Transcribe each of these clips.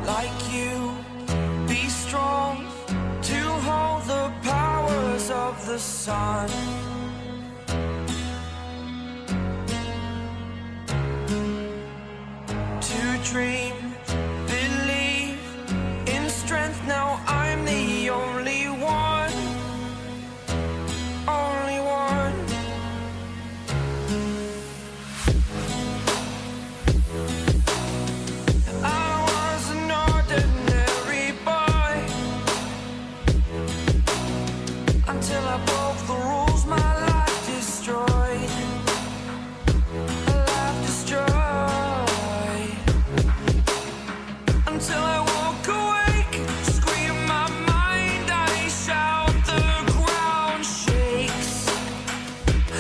like you. Be strong to hold the powers of the sun. To dream, believe in strength. Now I'm the only one, only one. I was an ordinary boy until I broke the rules. My life destroyed, a life destroyed. Until I woke awake, scream my mind, I shout, the ground shakes.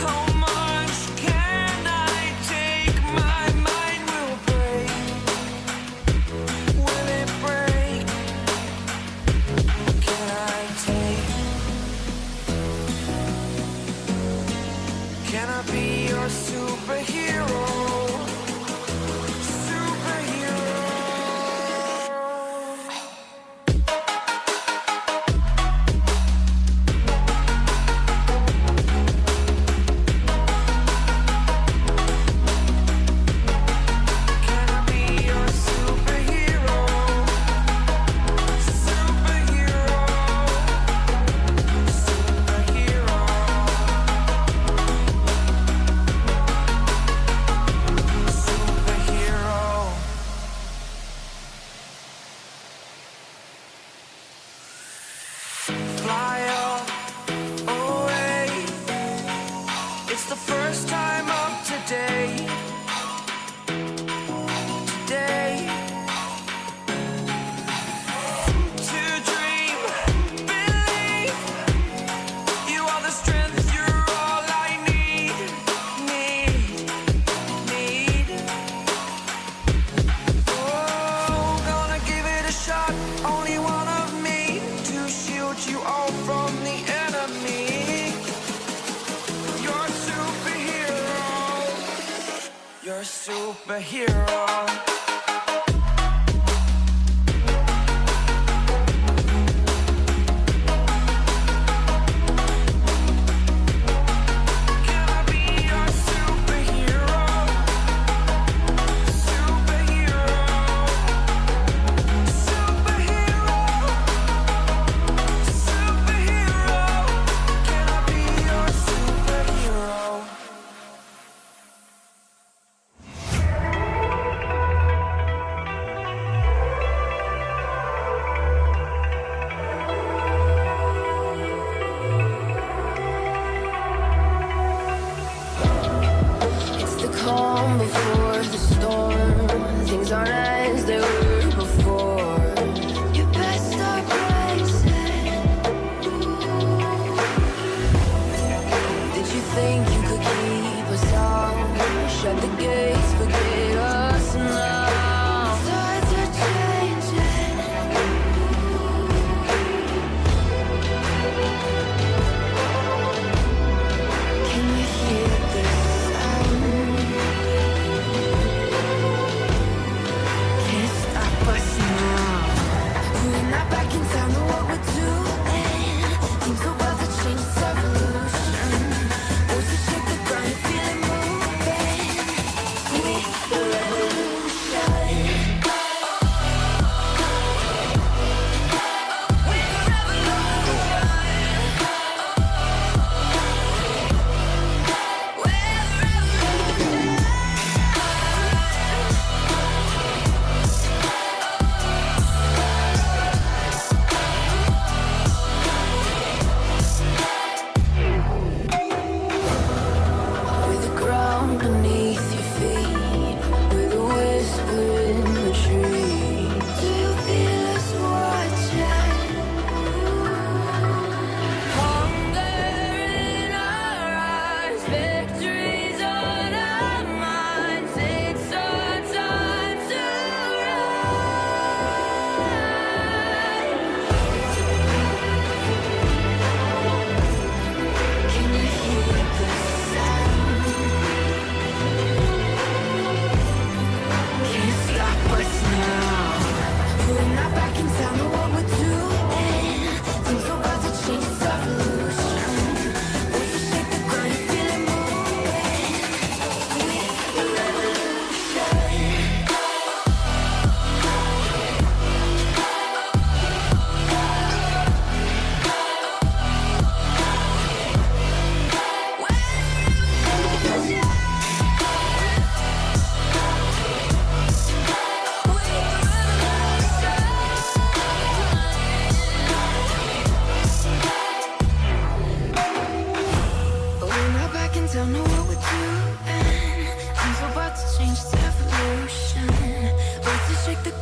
How much can I take? My mind will break. Will it break? Can I take? Can I be your superhero? Superhero. Can I be your superhero? Superhero. Superhero. Superhero. Fly away. It's the first time of today. Today. To dream, believe. You are the strength, you're all I need. Need. Oh, gonna give it a shot. Only one of me to shield you all from the enemy. You're a superhero. You're a superhero. Can I be your superhero? Superhero. Superhero. Superhero. Can I be your superhero?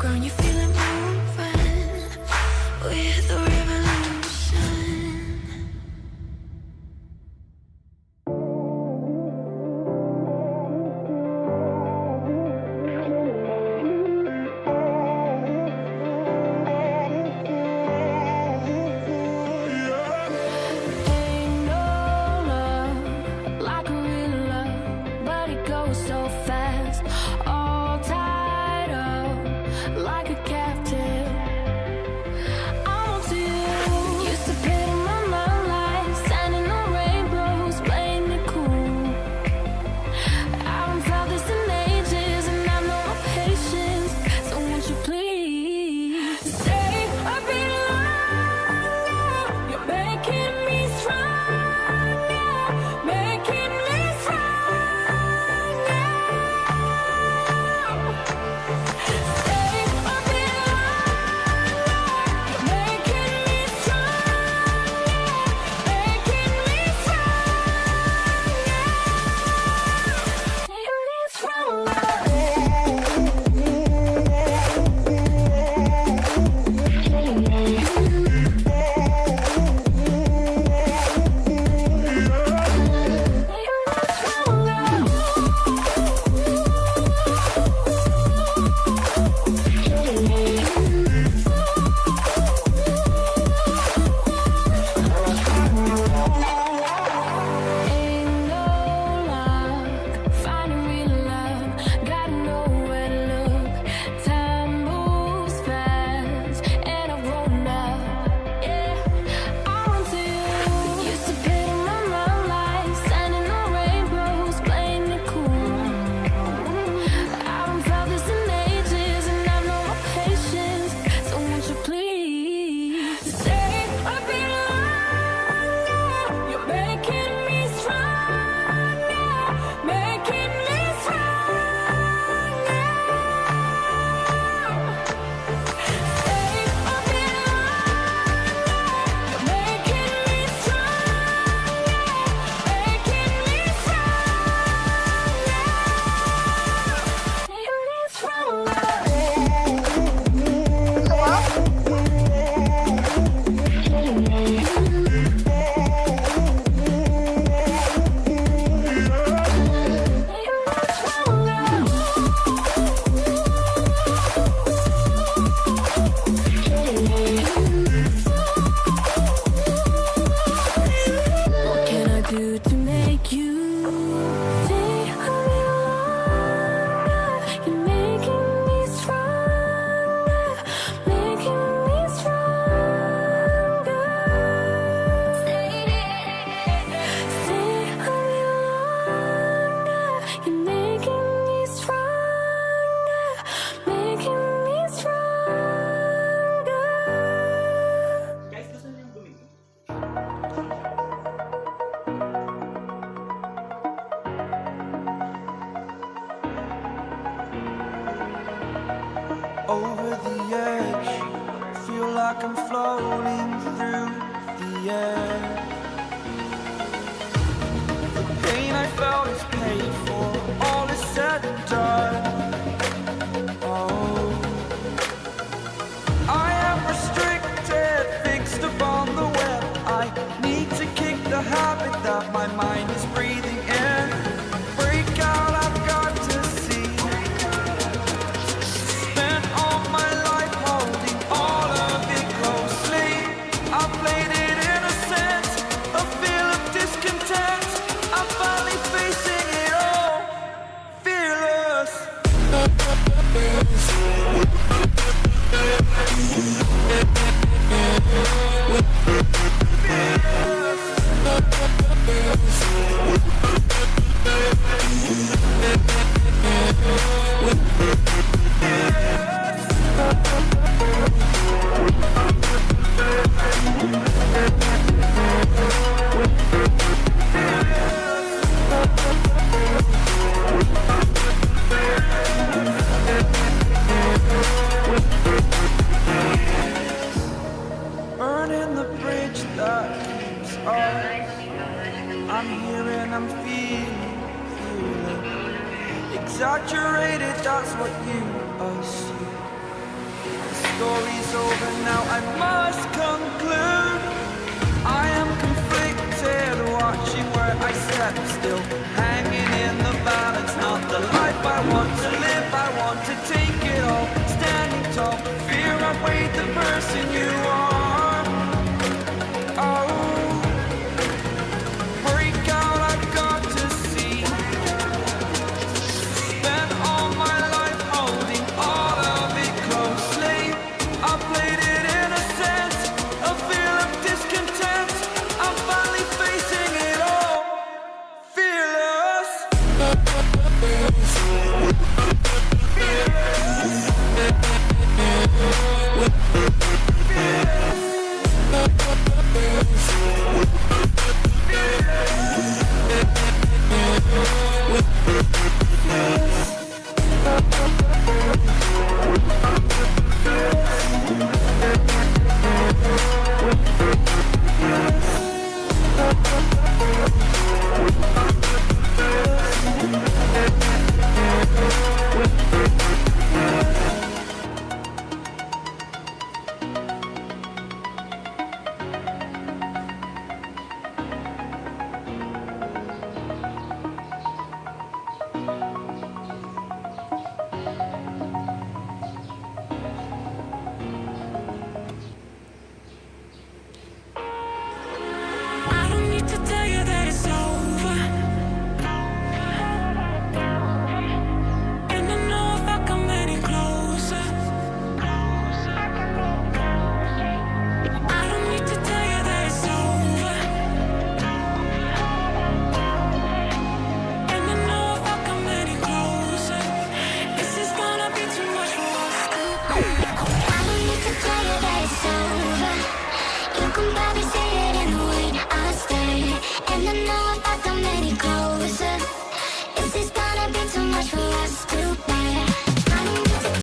ground, you feel it moving with the revolution. Ain't no love like a real love, but it goes so fast. All tied up like a captive. I'm on to you. Used to play in my mind like standing on rainbows, playing it cool. I haven't felt this in ages, and I know my patience. So won't you please stay a bit longer? You're making me stronger, making me stronger. Stay a bit longer. You're making me stronger, making me stronger. Ain't no luck finding real love. Gotta know where to look. Time moves fast, and I've grown up. Yeah, I want to you. Used to play in my mind like standing on rainbows, playing it cool. I haven't felt this in ages, and I know my patience. So won't you please stay a bit longer? You're making me stronger, making me stronger. Stay a bit longer. You're making me stronger, making me stronger. What can I do to make you stay a bit longer? You're making me stronger, making me stronger. Stay a bit longer. You're making me stronger, making me stronger. Guys, gusto niyo yung bumili? Over the edge, feel like I'm floating through the air. The pain I felt is paid for, all is said and done. Oh, I am restricted, fixed upon the web. I need to kick the habit that my mind is breathing in. Break out, I've got to see. Spent all my life holding all of it closely. I played it innocent, a feel of discontent. I'm finally facing it all, fearless. Burning the bridge that keeps us. I'm here and I'm feeling exaggerated, that's what you assume. over now, I must conclude.